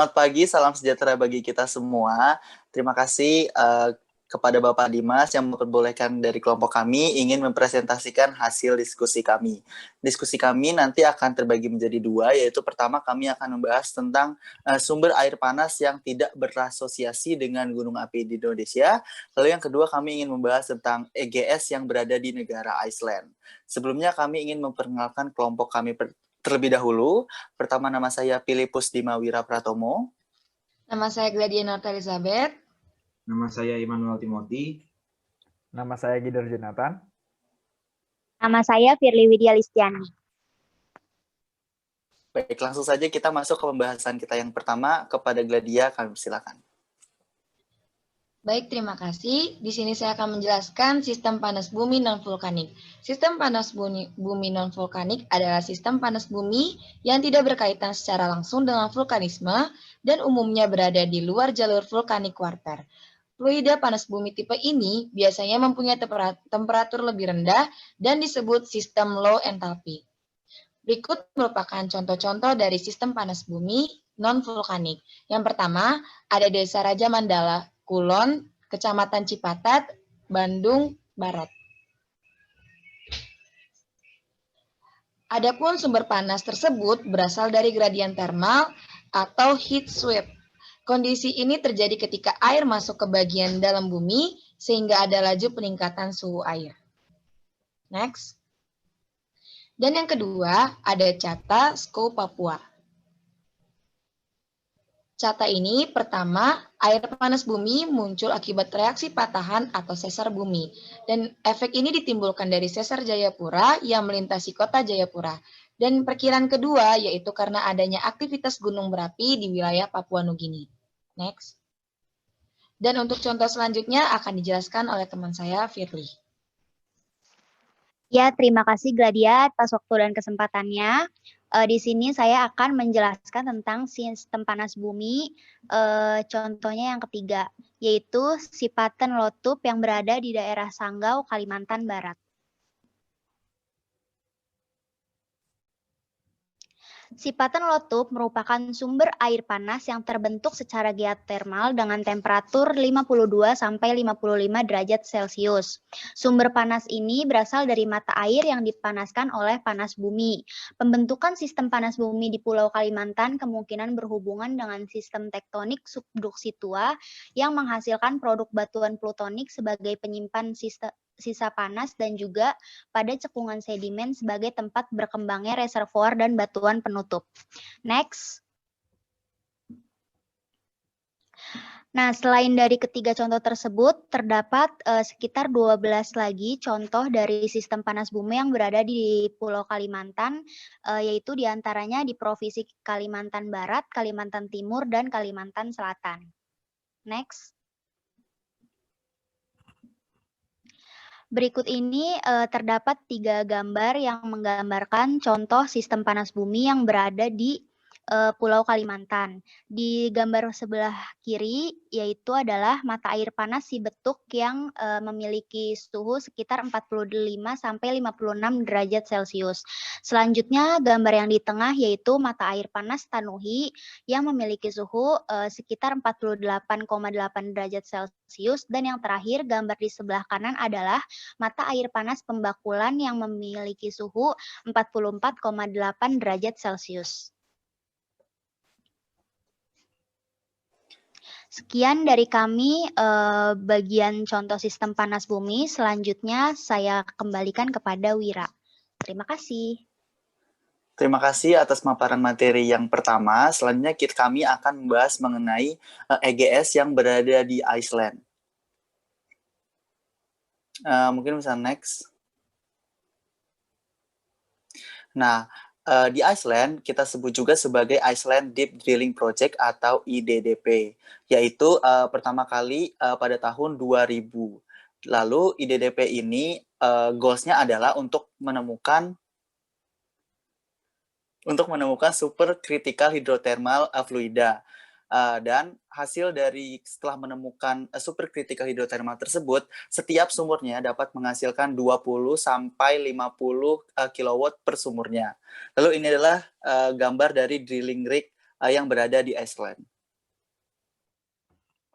Selamat pagi, salam sejahtera bagi kita semua. Terima kasih kepada Bapak Dimas yang memperbolehkan dari kelompok kami ingin mempresentasikan hasil diskusi kami. Diskusi kami nanti akan terbagi menjadi dua, yaitu pertama kami akan membahas tentang sumber air panas yang tidak berasosiasi dengan gunung api di Indonesia. Lalu yang kedua kami ingin membahas tentang EGS yang berada di negara Iceland. Sebelumnya kami ingin memperkenalkan kelompok kami terlebih dahulu. Pertama, nama saya Filipus Dimawira Pratomo. Nama saya Gladia Norta Elizabeth. Nama saya Immanuel Timothy. Nama saya Gideon Jonathan. Nama saya Firly Widya Listiani. Baik, langsung saja kita masuk ke pembahasan kita yang pertama. Kepada Gladia, kami silakan. Baik, terima kasih. Di sini saya akan menjelaskan sistem panas bumi non-vulkanik. Sistem panas bumi non-vulkanik adalah sistem panas bumi yang tidak berkaitan secara langsung dengan vulkanisme dan umumnya berada di luar jalur vulkanik kuarter. Fluida panas bumi tipe ini biasanya mempunyai temperatur lebih rendah dan disebut sistem low enthalpy. Berikut merupakan contoh-contoh dari sistem panas bumi non-vulkanik. Yang pertama, ada Desa Raja Mandala, Kulon, Kecamatan Cipatat, Bandung Barat. Adapun sumber panas tersebut berasal dari gradien termal atau heat sweep. Kondisi ini terjadi ketika air masuk ke bagian dalam bumi sehingga ada laju peningkatan suhu air. Next. Dan yang kedua, ada Chata Skou Papua. Chata ini pertama, air panas bumi muncul akibat reaksi patahan atau sesar bumi. Dan efek ini ditimbulkan dari sesar Jayapura yang melintasi kota Jayapura. Dan perkiraan kedua yaitu karena adanya aktivitas gunung berapi di wilayah Papua Nugini. Next. Dan untuk contoh selanjutnya akan dijelaskan oleh teman saya, Firly. Ya, terima kasih Gladia atas waktu dan kesempatannya. Di sini saya akan menjelaskan tentang sistem panas bumi, contohnya yang ketiga, yaitu Sipaten Lotup yang berada di daerah Sanggau, Kalimantan Barat. Sipaten Lotup merupakan sumber air panas yang terbentuk secara geotermal dengan temperatur 52 sampai 55 derajat Celcius. Sumber panas ini berasal dari mata air yang dipanaskan oleh panas bumi. Pembentukan sistem panas bumi di Pulau Kalimantan kemungkinan berhubungan dengan sistem tektonik subduksi tua yang menghasilkan produk batuan plutonik sebagai penyimpan sisa panas dan juga pada cekungan sedimen sebagai tempat berkembangnya reservoir dan batuan penutup. Next. Nah, selain dari ketiga contoh tersebut, terdapat sekitar 12 lagi contoh dari sistem panas bumi yang berada di Pulau Kalimantan, yaitu diantaranya di Provinsi Kalimantan Barat, Kalimantan Timur, dan Kalimantan Selatan. Next. Berikut ini terdapat 3 gambar yang menggambarkan contoh sistem panas bumi yang berada di Pulau Kalimantan. Di gambar sebelah kiri yaitu adalah mata air panas Sibetuk yang memiliki suhu sekitar 45 sampai 56 derajat Celcius. Selanjutnya gambar yang di tengah yaitu mata air panas Tanuhi yang memiliki suhu sekitar 48,8 derajat Celcius, dan yang terakhir gambar di sebelah kanan adalah mata air panas Pembakulan yang memiliki suhu 44,8 derajat Celcius. Sekian dari kami bagian contoh sistem panas bumi. Selanjutnya saya kembalikan kepada Wira. Terima kasih. Terima kasih atas paparan materi yang pertama. Selanjutnya kami akan membahas mengenai EGS yang berada di Iceland. Mungkin bisa next. Nah, di Iceland kita sebut juga sebagai Iceland Deep Drilling Project atau IDDP, yaitu pertama kali pada tahun 2000. Lalu IDDP ini goals-nya adalah untuk menemukan supercritical hydrothermal fluida. Dan hasil dari setelah menemukan supercritical hydrothermal tersebut, setiap sumurnya dapat menghasilkan 20 sampai 50 kW per sumurnya. Lalu ini adalah gambar dari drilling rig yang berada di Iceland.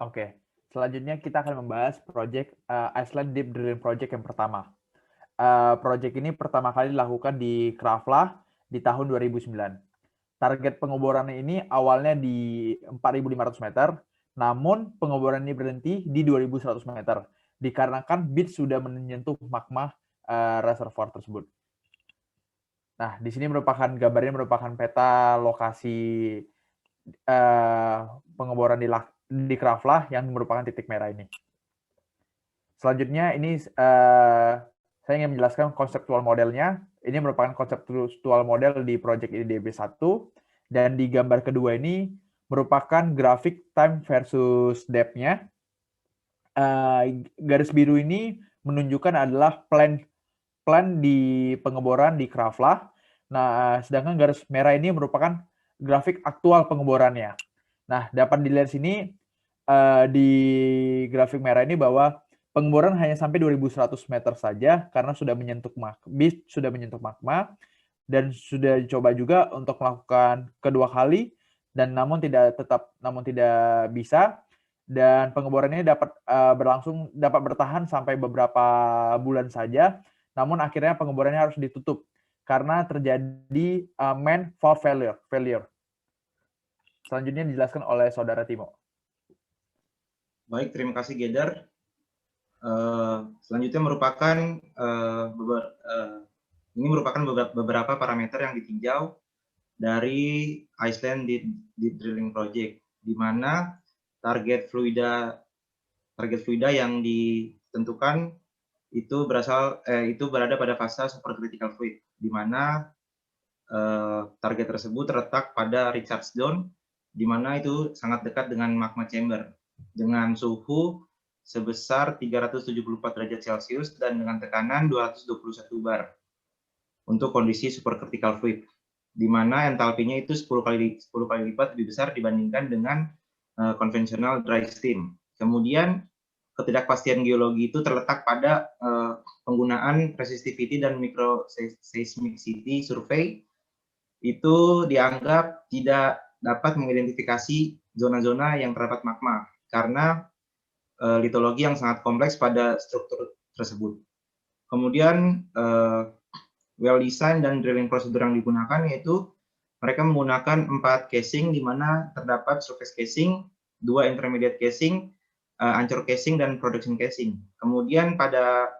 Oke, selanjutnya kita akan membahas project Iceland Deep Drilling Project yang pertama. Project ini pertama kali dilakukan di Krafla di tahun 2009. Target pengeboran ini awalnya di 4.500 meter, namun pengeboran ini berhenti di 2.100 meter, dikarenakan bit sudah menyentuh magma reservoir tersebut. Nah, di sini gambarnya merupakan peta lokasi pengeboran di Krafla yang merupakan titik merah ini. Selanjutnya ini saya ingin menjelaskan konseptual modelnya. Ini merupakan konseptual model di project IDB1, dan di gambar kedua ini merupakan grafik time versus depth-nya. Garis biru ini menunjukkan adalah plan di pengeboran di Krafla. Nah, sedangkan garis merah ini merupakan grafik aktual pengeborannya. Nah, dapat dilihat sini di grafik merah ini bahwa pengeboran hanya sampai 2.100 meter saja karena sudah menyentuh magma, dan sudah dicoba juga untuk melakukan kedua kali, dan namun tidak bisa, dan pengeboran ini dapat bertahan sampai beberapa bulan saja, namun akhirnya pengeborannya harus ditutup karena terjadi main valve failure. Selanjutnya dijelaskan oleh Saudara Timo. Baik, terima kasih Gedar. Selanjutnya ini merupakan beberapa parameter yang ditinjau dari Iceland Deep Drilling Project, di mana target fluida yang ditentukan itu berada pada fase supercritical fluid, di mana target tersebut terletak pada Richards Zone, di mana itu sangat dekat dengan magma chamber dengan suhu sebesar 374 derajat Celcius dan dengan tekanan 221 bar untuk kondisi supercritical fluid, di mana entalpinya itu 10 kali lipat lebih besar dibandingkan dengan konvensional dry steam. Kemudian ketidakpastian geologi itu terletak pada penggunaan resistivity dan microseismicity survey. Itu dianggap tidak dapat mengidentifikasi zona-zona yang terdapat magma karena litologi yang sangat kompleks pada struktur tersebut. Kemudian well design dan drilling prosedur yang digunakan yaitu mereka menggunakan 4 casing, di mana terdapat surface casing, 2 intermediate casing, anchor casing, dan production casing. Kemudian pada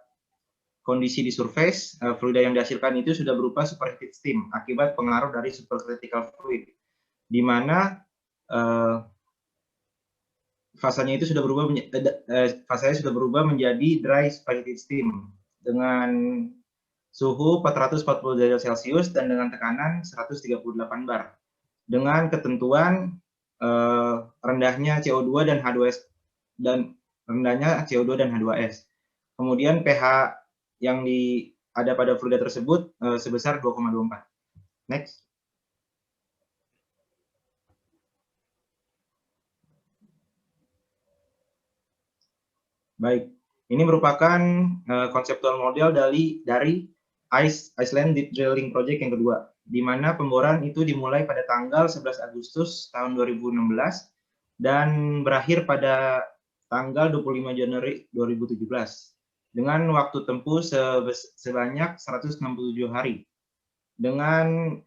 kondisi di surface, fluida yang dihasilkan itu sudah berupa superheated steam akibat pengaruh dari supercritical fluid, di mana fasanya sudah berubah menjadi dry superheated steam dengan suhu 440 derajat Celcius dan dengan tekanan 138 bar, dengan ketentuan rendahnya CO2 dan H2S Kemudian pH yang ada pada fluida tersebut sebesar 2,24. Next. Baik, ini merupakan konseptual model dari Iceland Deep Drilling Project yang kedua, di mana pemboran itu dimulai pada tanggal 11 Agustus tahun 2016 dan berakhir pada tanggal 25 Januari 2017 dengan waktu tempuh sebanyak 167 hari, dengan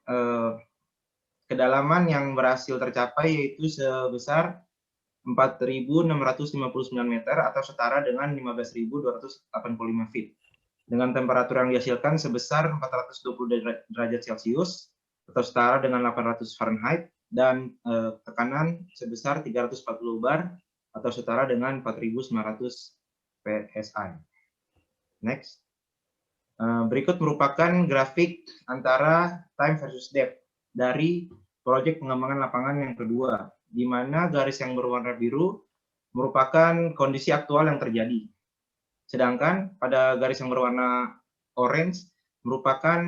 kedalaman yang berhasil tercapai yaitu sebesar 4.659 meter atau setara dengan 15.285 feet, dengan temperatur yang dihasilkan sebesar 420 derajat Celcius atau setara dengan 800 Fahrenheit, dan tekanan sebesar 340 bar atau setara dengan 4.900 PSI. Next. Berikut merupakan grafik antara time versus depth dari proyek pengembangan lapangan yang kedua, di mana garis yang berwarna biru merupakan kondisi aktual yang terjadi. Sedangkan pada garis yang berwarna orange merupakan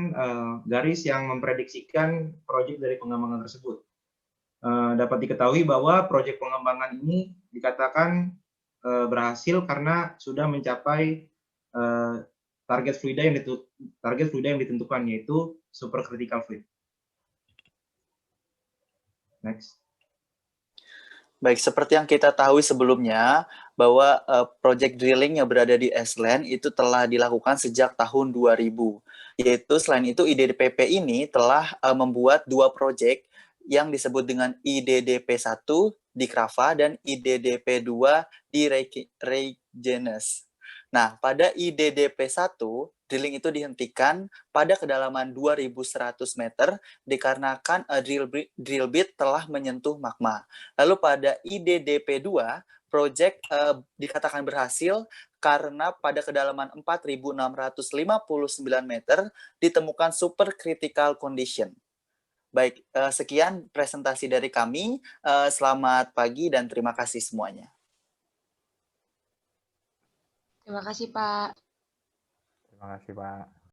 garis yang memprediksikan proyek dari pengembangan tersebut. Dapat diketahui bahwa proyek pengembangan ini dikatakan berhasil karena sudah mencapai target fluida yang ditentukan, yaitu supercritical fluid. Next. Baik, seperti yang kita tahu sebelumnya, bahwa project drilling yang berada di Iceland itu telah dilakukan sejak tahun 2000. Yaitu selain itu IDDPP ini telah membuat 2 project yang disebut dengan IDDP1 di Krava dan IDDP2 di Reykjanes. Nah, pada IDDP1, drilling itu dihentikan pada kedalaman 2.100 meter dikarenakan drill bit telah menyentuh magma. Lalu pada IDDP2, proyek dikatakan berhasil karena pada kedalaman 4.659 meter ditemukan supercritical condition. Baik, sekian presentasi dari kami. Selamat pagi dan terima kasih semuanya. Terima kasih, Pak. Terima kasih, Pak.